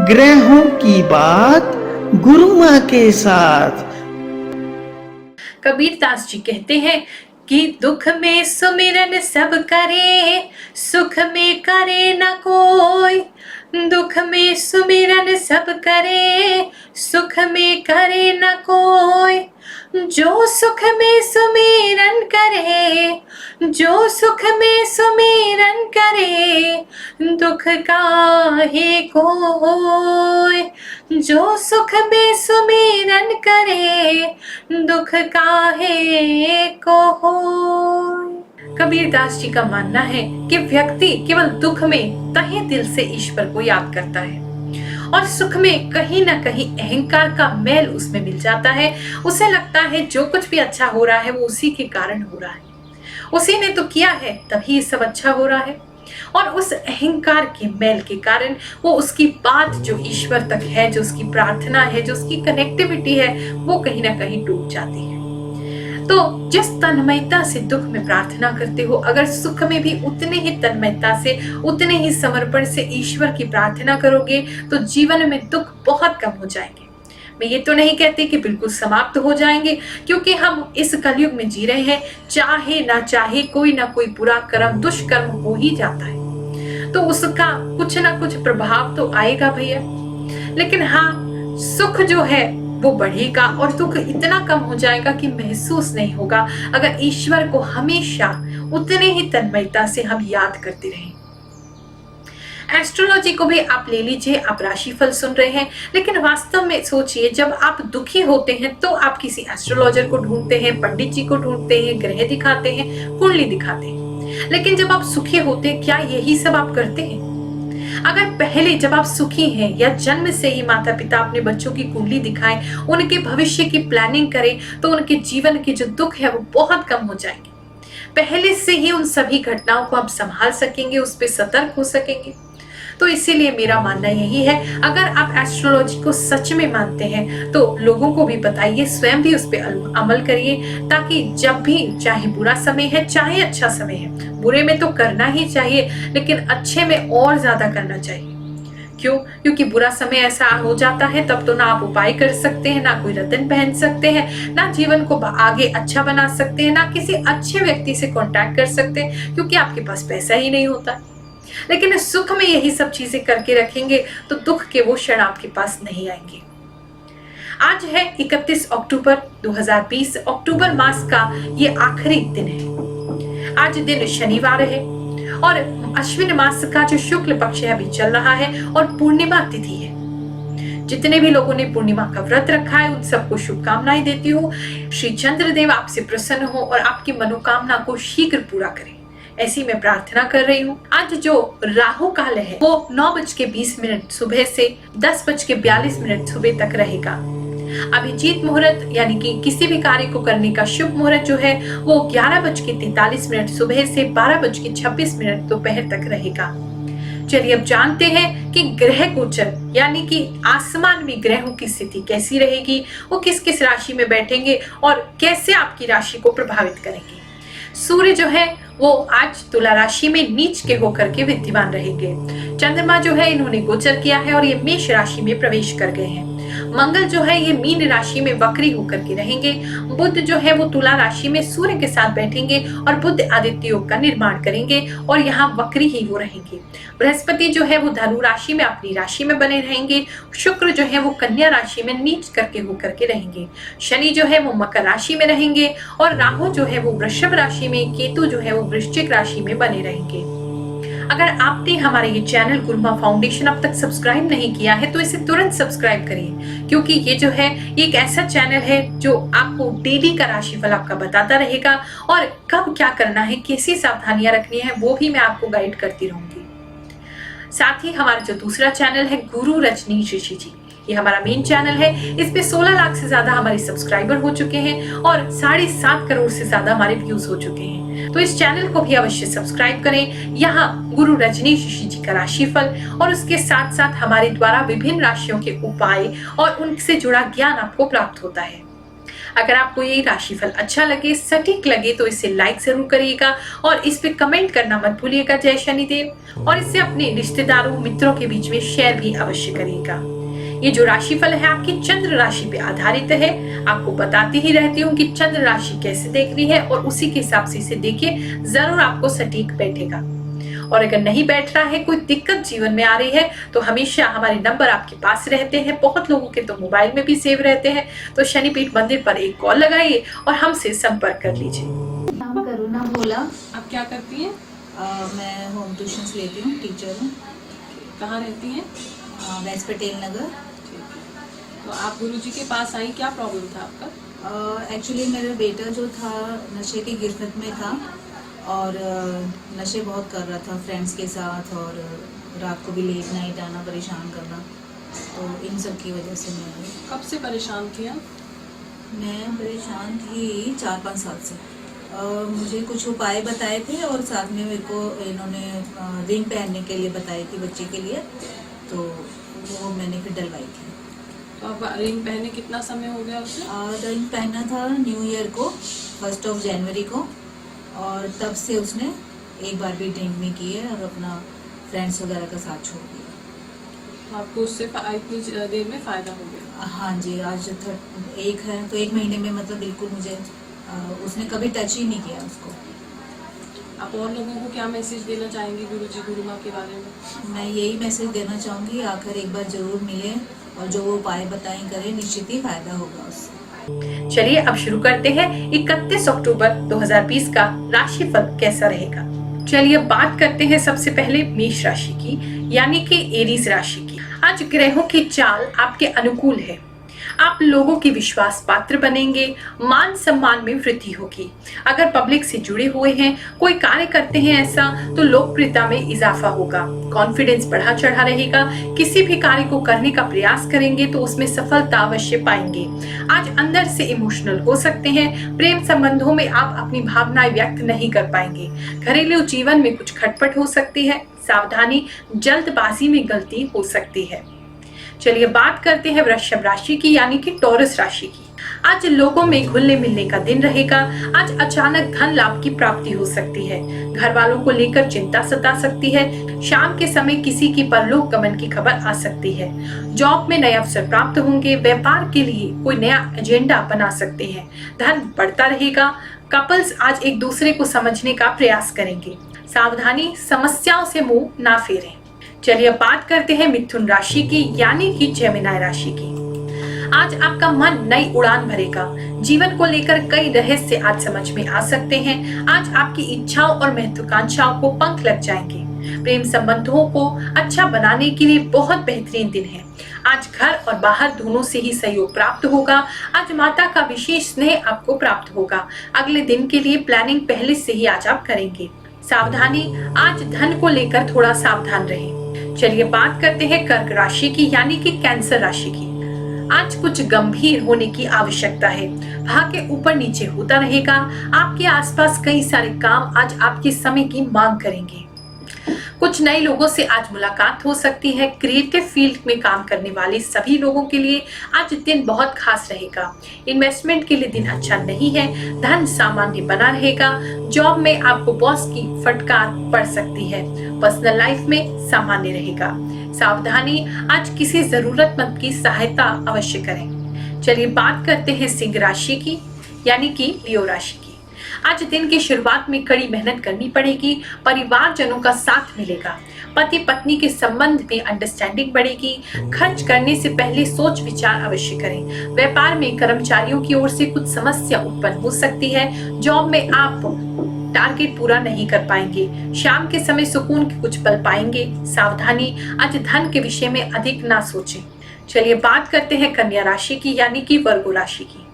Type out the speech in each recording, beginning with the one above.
ग्रहों की बात गुरु माँ के साथ। कबीरदास जी कहते हैं कि दुख में सुमिरन सब करे, सुख में करे न कोई। दुख में सुमिरन सब करे, सुख में करे न कोई। जो सुख में सुमिरन करे, जो सुख में सुमिरन करे, दुख काहे को होय। जो सुख में सुमिरन करे, दुख काहे को होय। कबीरदास जी का मानना है कि व्यक्ति केवल दुख में तहे दिल से ईश्वर को याद करता है और सुख में कहीं ना कहीं अहंकार का मैल उसमें मिल जाता है। उसे लगता है जो कुछ भी अच्छा हो रहा है वो उसी के कारण हो रहा है, उसी ने तो किया है तभी सब अच्छा हो रहा है। और उस अहंकार के मैल के कारण वो उसकी बात जो ईश्वर तक है, जो उसकी प्रार्थना है, जो उसकी कनेक्टिविटी है, वो कहीं ना कहीं टूट जाती है। तो जिस तन्मयता से दुख में प्रार्थना करते हो, अगर सुख में भी उतने ही तन्मयता से, उतने ही समर्पण से ईश्वर की प्रार्थना करोगे तो जीवन में दुख बहुत कम हो जाएंगे। मैं ये तो नहीं कहती कि बिल्कुल समाप्त हो जाएंगे, क्योंकि हम इस कलयुग में जी रहे हैं, चाहे ना चाहे कोई ना कोई बुरा कर्म, दुष्कर्म हो ही जाता है, तो उसका कुछ ना कुछ प्रभाव तो आएगा भैया। लेकिन हाँ, सुख जो है वो बढ़ेगा और दुख इतना कम हो जाएगा कि महसूस नहीं होगा, अगर ईश्वर को हमेशा उतने ही तन्मयता से हम याद करते रहें। एस्ट्रोलॉजी को भी आप ले लीजिए, आप राशिफल सुन रहे हैं, लेकिन वास्तव में सोचिए, जब आप दुखी होते हैं तो आप किसी एस्ट्रोलॉजर को ढूंढते हैं, पंडित जी को ढूंढते हैं, ग्रह दिखाते हैं, कुंडली दिखाते हैं। लेकिन जब आप सुखी होते हैं, क्या यही सब आप करते हैं? अगर पहले जब आप सुखी हैं या जन्म से ही माता पिता अपने बच्चों की कुंडली दिखाएं, उनके भविष्य की प्लानिंग करें, तो उनके जीवन के जो दुख है वो बहुत कम हो जाएंगे। पहले से ही उन सभी घटनाओं को आप संभाल सकेंगे, उस पर सतर्क हो सकेंगे। तो इसीलिए मेरा मानना यही है, अगर आप एस्ट्रोलॉजी को सच में मानते हैं तो लोगों को भी बताइए, स्वयं भी उस पर अमल करिए, ताकि जब भी, चाहे बुरा समय है चाहे अच्छा समय है, बुरे में तो करना ही चाहिए लेकिन अच्छे में और ज्यादा करना चाहिए। क्यों? क्योंकि बुरा समय ऐसा हो जाता है तब तो ना आप उपाय कर सकते हैं, ना कोई रतन पहन सकते हैं, ना जीवन को आगे अच्छा बना सकते हैं, ना किसी अच्छे व्यक्ति से कांटेक्ट कर सकते हैं, क्योंकि आपके पास पैसा ही नहीं होता। लेकिन सुख में यही सब चीजें करके रखेंगे तो दुख के वो क्षण आपके पास नहीं आएंगे। आज है 31 अक्टूबर 2020, अक्टूबर मास का ये आखिरी दिन है। आज दिन शनिवार है और अश्विन मास का जो शुक्ल पक्ष है अभी चल रहा है और पूर्णिमा तिथि है। जितने भी लोगों ने पूर्णिमा का व्रत रखा है उन सबको शुभकामनाएं देती हूँ। श्री चंद्रदेव आपसे प्रसन्न हो और आपकी मनोकामना को शीघ्र पूरा करें, ऐसी मैं प्रार्थना कर रही हूँ। आज जो राहु काल है वो 9:20 सुबह से 10:42 सुबह तक रहेगा। अभिजीत मुहूर्त यानी कि किसी भी कार्य को करने का शुभ मुहूर्त जो है वो 11:43 सुबह से 12:26 दोपहर तक रहेगा। चलिए अब जानते हैं कि ग्रह गोचर यानी कि आसमान में ग्रहों की स्थिति कैसी रहेगी, वो किस किस राशि में बैठेंगे और कैसे आपकी राशि को प्रभावित करेंगे। सूर्य जो है वो आज तुला राशि में नीच के होकर के विद्यमान रहेंगे। चंद्रमा जो है इन्होंने गोचर किया है और ये मेष राशि में प्रवेश कर गए हैं। मंगल जो है ये मीन राशि में वक्री होकर के रहेंगे। बुध जो है वो तुला राशि में सूर्य के साथ बैठेंगे और बुध आदित्य योग का निर्माण करेंगे और यहाँ वक्री ही वो रहेंगे। बृहस्पति जो है वो धनु राशि में अपनी राशि में बने रहेंगे। शुक्र जो है वो कन्या राशि में नीच करके होकर के रहेंगे। शनि जो है वो मकर राशि में रहेंगे और राहु जो है वो वृषभ राशि में, केतु जो है वो वृश्चिक राशि में बने रहेंगे। अगर आपने हमारा ये चैनल गुरुमा फाउंडेशन अब तक सब्सक्राइब नहीं किया है तो इसे तुरंत सब्सक्राइब करिए, क्योंकि ये जो है ये एक ऐसा चैनल है जो आपको डेली का राशिफल आपका बताता रहेगा और कब क्या करना है, कैसी सावधानियां रखनी है वो भी मैं आपको गाइड करती रहूंगी। साथ ही हमारा जो दूसरा चैनल है गुरु रजनीश ऋषि जी, ये हमारा मेन चैनल है। इस पे 16 लाख से ज्यादा हमारे सब्सक्राइबर हो चुके हैं और 7.5 करोड़ से ज्यादा हमारे व्यूज हो चुके हैं। तो इस चैनल को भी अवश्य सब्सक्राइब करें। यहाँ गुरु रजनीश ऋषि जी का राशिफल और उसके साथ साथ हमारे द्वारा विभिन्न राशियों के उपाय और उनसे जुड़ा ज्ञान आपको प्राप्त होता है। अगर आपको ये राशिफल अच्छा लगे, सटीक लगे तो इसे लाइक जरूर करिएगा और इस पे कमेंट करना मत भूलिएगा जय शनिदेव, और इसे अपने रिश्तेदारों मित्रों के बीच में शेयर भी अवश्य करिएगा। ये जो राशिफल है आपकी चंद्र राशि पे आधारित है। आपको बताती ही रहती हूँ कि चंद्र राशि कैसे देखनी है और उसी के हिसाब से इसे देखिए, जरूर आपको सटीक बैठेगा। और अगर नहीं बैठ रहा है, कोई दिक्कत जीवन में आ रही है, तो हमेशा हमारे नंबर आपके पास रहते हैं, बहुत लोगों के तो मोबाइल में भी सेव रहते हैं। तो शनिपीठ मंदिर पर एक कॉल लगाइए और हमसे संपर्क कर लीजिए। नाम करुणा भोला। आप क्या करती हैं? मैं होम ट्यूशंस लेती हूँ, टीचर हूँ। कहाँ रहती हैं? वेस्ट पटेल नगर। तो आप गुरुजी के पास आई, क्या प्रॉब्लम था आपका? एक्चुअली मेरा बेटा जो था नशे की गिरफ्त में था और नशे बहुत कर रहा था फ्रेंड्स के साथ, और रात को भी लेट नाइट आना, परेशान करना, तो इन सब की वजह से कब से परेशान थी आप? मैं परेशान थी 4-5 साल से। मुझे कुछ उपाय बताए थे और साथ में मेरे को इन्होंने रिंग पहनने के लिए बताई थी बच्चे के लिए, तो वो मैंने फिर डलवाई थी। तो आप रिंग पहने कितना समय हो गया उसे? रिंग पहना था न्यू ईयर को, 1 जनवरी को, और तब से उसने एक बार भी ड्रिंक नहीं की है और अपना फ्रेंड्स वगैरह का साथ छोड़ दिया। आपको उससे इतनी देर में फ़ायदा हो गया? हाँ जी, आज एक है तो 1 महीने में मतलब बिल्कुल मुझे उसने कभी टच ही नहीं किया उसको। आप और लोगों को क्या मैसेज देना चाहेंगी गुरुजी गुरु माँ के बारे में? मैं यही मैसेज देना चाहूँगी, आकर एक बार जरूर मिले और जो वो उपाय बताएं करें, निश्चित ही फायदा होगा उससे। चलिए अब शुरू करते हैं 31 अक्टूबर 2020 का राशिफल कैसा रहेगा। चलिए बात करते हैं सबसे पहले मेष राशि की, यानी कि एरीज राशि की। आज ग्रहों की चाल आपके अनुकूल है। आप लोगों के विश्वास पात्र बनेंगे, मान सम्मान में वृद्धि होगी। अगर पब्लिक से जुड़े हुए हैं, कोई कार्य करते हैं ऐसा, तो लोकप्रियता में इजाफा होगा। कॉन्फिडेंस बढ़ा चढ़ा रहेगा। किसी भी कार्य को करने का प्रयास करेंगे तो उसमें सफलता अवश्य पाएंगे। आज अंदर से इमोशनल हो सकते हैं। प्रेम संबंधों में आप अपनी भावनाएं व्यक्त नहीं कर पाएंगे। घरेलू जीवन में कुछ खटपट हो सकती है। सावधानी, जल्दबाजी में गलती हो सकती है। चलिए बात करते हैं वृषभ राशि की, यानी कि टॉरस राशि की। आज लोगों में घुलने मिलने का दिन रहेगा। आज अचानक धन लाभ की प्राप्ति हो सकती है। घर वालों को लेकर चिंता सता सकती है। शाम के समय किसी की परलोक गमन की खबर आ सकती है। जॉब में नए अवसर प्राप्त होंगे। व्यापार के लिए कोई नया एजेंडा बना सकते हैं। धन बढ़ता रहेगा। कपल्स आज एक दूसरे को समझने का प्रयास करेंगे। सावधानी, समस्याओं से मुंह ना फेरें। चलिए बात करते हैं मिथुन राशि की, यानी कि जेमिनी राशि की। आज आपका मन नई उड़ान भरेगा। जीवन को लेकर कई रहस्य आज समझ में आ सकते हैं। आज आपकी इच्छाओं और महत्वाकांक्षाओं को पंख लग जाएंगे। प्रेम संबंधों को अच्छा बनाने के लिए बहुत बेहतरीन दिन है। आज घर और बाहर दोनों से ही सहयोग प्राप्त होगा। आज माता का विशेष स्नेह आपको प्राप्त होगा। अगले दिन के लिए प्लानिंग पहले से ही आज आप करेंगे। सावधानी, आज धन को लेकर थोड़ा सावधान रहें। चलिए बात करते हैं कर्क राशि की, यानी कि कैंसर राशि की। आज कुछ गंभीर होने की आवश्यकता है। भाग्य ऊपर नीचे होता रहेगा। आपके आसपास कई सारे काम आज आपके समय की मांग करेंगे। कुछ नए लोगों से आज मुलाकात हो सकती है। क्रिएटिव फील्ड में काम करने वाले सभी लोगों के लिए आज दिन बहुत खास रहेगा। इन्वेस्टमेंट के लिए दिन अच्छा नहीं है। धन सामान्य बना रहेगा। जॉब में आपको बॉस की फटकार पड़ सकती है। पर्सनल लाइफ में सामान्य रहेगा। सावधानी, आज किसी जरूरतमंद की सहायता अवश्य करें। चलिए बात करते हैं सिंह राशि की, यानी कि लियो राशि की। आज दिन की शुरुआत में कड़ी मेहनत करनी पड़ेगी। परिवारजनों का साथ मिलेगा। पति पत्नी के संबंध में अंडरस्टैंडिंग बढ़ेगी। खर्च करने से पहले सोच विचार अवश्य करें। व्यापार में कर्मचारियों की ओर से कुछ समस्या उत्पन्न हो सकती है। जॉब में आप टारगेट पूरा नहीं कर पाएंगे। शाम के समय सुकून के कुछ पल पाएंगे। सावधानी, आज धन के विषय में अधिक ना सोचें। चलिए बात करते हैं कन्या राशि की, यानी कि वर्गो राशि की।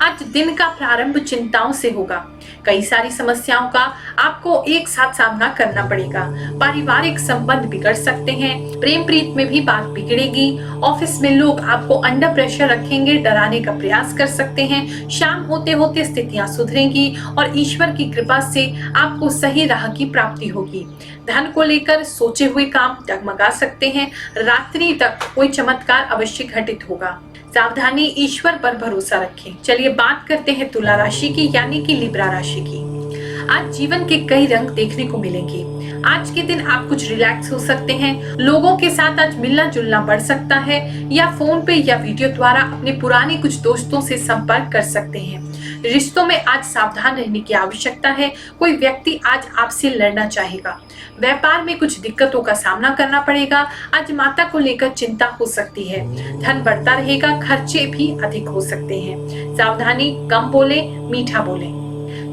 आज दिन का प्रारंभ चिंताओं से होगा। कई सारी समस्याओं का आपको एक साथ सामना करना पड़ेगा। पारिवारिक संबंध बिगड़ सकते हैं। प्रेम प्रीत में भी बात बिगड़ेगी। ऑफिस में लोग आपको अंडर प्रेशर रखेंगे, डराने का प्रयास कर सकते हैं। शाम होते होते स्थितियां सुधरेंगी और ईश्वर की कृपा से आपको सही राह की प्राप्ति होगी। धन को लेकर सोचे हुए काम डगमगा सकते हैं। रात्रि तक कोई चमत्कार अवश्य घटित होगा। सावधानी, ईश्वर पर भरोसा रखें। चलिए बात करते हैं तुला राशि की यानी कि लिब्रा राशि की। आज जीवन के कई रंग देखने को मिलेंगे। आज के दिन आप कुछ रिलैक्स हो सकते हैं। लोगों के साथ आज मिलना जुलना बढ़ सकता है या फोन पे या वीडियो द्वारा अपने पुराने कुछ दोस्तों से संपर्क कर सकते हैं। रिश्तों में आज सावधान रहने की आवश्यकता है। कोई व्यक्ति आज आपसे लड़ना चाहेगा। व्यापार में कुछ दिक्कतों का सामना करना पड़ेगा। आज माता को लेकर चिंता हो सकती है। धन बढ़ता रहेगा, खर्चे भी अधिक हो सकते हैं। सावधानी, कम बोले, मीठा बोले।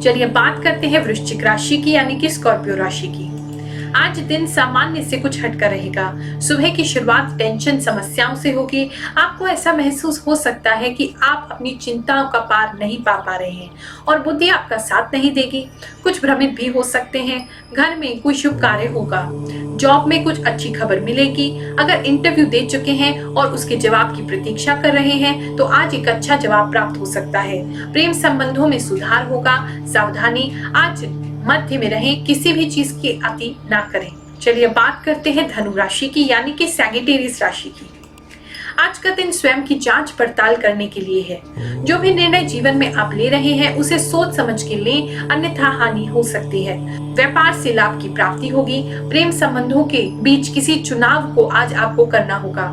चलिए बात करते हैं वृश्चिक राशि की यानी कि स्कॉर्पियो राशि की। आज दिन सामान्य से कुछ हटकर रहेगा। सुबह की शुरुआत टेंशन समस्याओं से होगी। आपको ऐसा महसूस हो सकता है कि आप अपनी चिंताओं का पार नहीं पा रहे हैं और बुद्धि आपका साथ नहीं देगी। कुछ भ्रमित भी हो सकते हैं। घर में कोई शुभ कार्य होगा। जॉब में कुछ अच्छी खबर मिलेगी। अगर इंटरव्यू दे चुके हैं और उसके जवाब की प्रतीक्षा कर रहे हैं तो आज एक अच्छा जवाब प्राप्त हो सकता है। प्रेम संबंधों में सुधार होगा। सावधानी, आज मध्य में रहें, किसी भी चीज की अति ना करें। चलिए बात करते हैं धनु राशि की यानी कि सैजिटेरियस राशि की। आज का दिन स्वयं की जांच पड़ताल करने के लिए है। जो भी निर्णय जीवन में आप ले रहे हैं उसे सोच समझ के लें, अन्यथा हानि हो सकती है। व्यापार से लाभ की प्राप्ति होगी। प्रेम संबंधों के बीच किसी चुनाव को आज आपको करना होगा।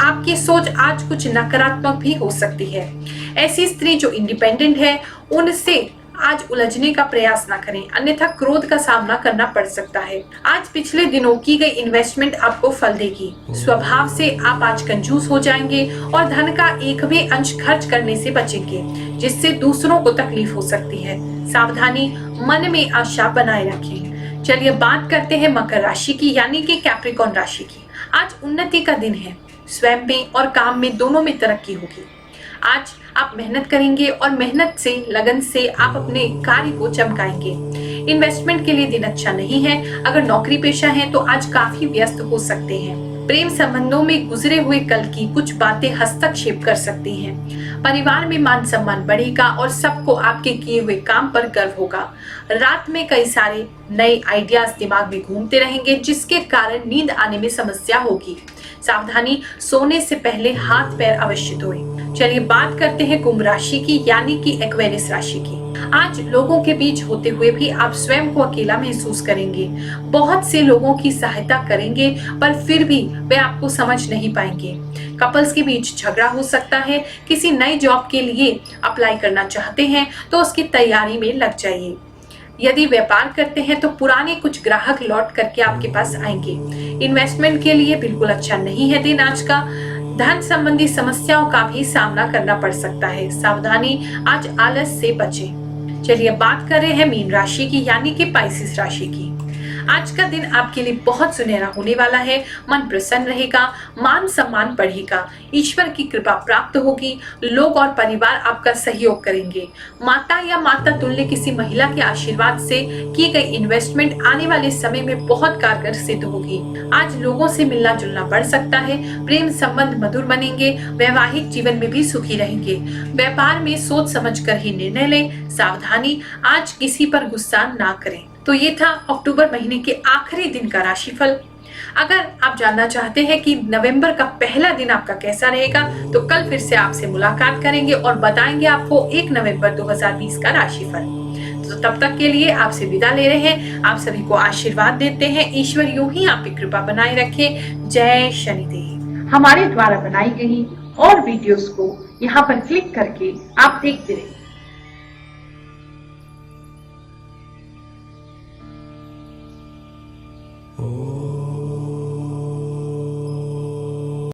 आपकी सोच आज कुछ नकारात्मक भी हो सकती है। ऐसी स्त्री जो इंडिपेंडेंट है उनसे आज उलझने का प्रयास ना करें, अन्यथा क्रोध का सामना करना पड़ सकता है। आज पिछले दिनों की गई इन्वेस्टमेंट आपको फल देगी। स्वभाव से आप आज कंजूस हो जाएंगे और धन का एक भी अंश खर्च करने से बचेंगे, जिससे दूसरों को तकलीफ हो सकती है। सावधानी, मन में आशा बनाए रखें। चलिए बात करते हैं मकर राशि की यानी कि कैप्रिकॉर्न राशि की। आज उन्नति का दिन है। स्वयं में और काम में दोनों में तरक्की होगी। आज आप मेहनत करेंगे और मेहनत से, लगन से आप अपने कार्य को चमकाएंगे। इन्वेस्टमेंट के लिए दिन अच्छा नहीं है। अगर नौकरी पेशा है तो आज काफी व्यस्त हो सकते हैं। प्रेम संबंधों में गुजरे हुए कल की कुछ बातें हस्तक्षेप कर सकती हैं। परिवार में मान सम्मान बढ़ेगा और सबको आपके किए हुए काम पर गर्व होगा। रात में कई सारे नए आइडियाज दिमाग में घूमते रहेंगे, जिसके कारण नींद आने में समस्या होगी। सावधानी, सोने से पहले हाथ पैर अवश्य धोएं। चलिए बात करते हैं कुंभ राशि की यानी कि एक्वेरियस राशि की। आज लोगों के बीच होते हुए भी आप स्वयं को अकेला महसूस करेंगे। बहुत से लोगों की सहायता करेंगे पर फिर भी वे आपको समझ नहीं पाएंगे। कपल्स के बीच झगड़ा हो सकता है। किसी नई जॉब के लिए अप्लाई करना चाहते हैं तो उसकी तैयारी में लग जाइए। यदि व्यापार करते हैं तो पुराने कुछ ग्राहक लौट करके आपके पास आएंगे। इन्वेस्टमेंट के लिए बिल्कुल अच्छा नहीं है दिन आज का। धन संबंधी समस्याओं का भी सामना करना पड़ सकता है। सावधानी, आज आलस से बचें। चलिए बात कर रहे हैं मीन राशि की यानी कि पाइसेस राशि की। आज का दिन आपके लिए बहुत सुनहरा होने वाला है। मन प्रसन्न रहेगा, मान सम्मान बढ़ेगा, ईश्वर की कृपा प्राप्त होगी। लोग और परिवार आपका सहयोग करेंगे। माता या माता तुल्य किसी महिला के आशीर्वाद से की गई इन्वेस्टमेंट आने वाले समय में बहुत कारगर सिद्ध होगी। आज लोगों से मिलना जुलना बढ़ सकता है। प्रेम संबंध मधुर बनेंगे। वैवाहिक जीवन में भी सुखी रहेंगे। व्यापार में सोच समझ कर ही निर्णय लें। सावधानी, आज किसी पर गुस्सा ना करें। तो ये था अक्टूबर महीने के आखिरी दिन का राशिफल। अगर आप जानना चाहते हैं कि नवंबर का पहला दिन आपका कैसा रहेगा तो कल फिर से आपसे मुलाकात करेंगे और बताएंगे आपको 1 नवंबर 2020 का राशिफल। तो तब तक के लिए आपसे विदा ले रहे हैं। आप सभी को आशीर्वाद देते हैं। ईश्वर यूं ही आपकी कृपा बनाए रखे। जय शनिदेव। हमारे द्वारा बनाई गई और वीडियोस को यहाँ पर क्लिक करके आप देखते रहिए।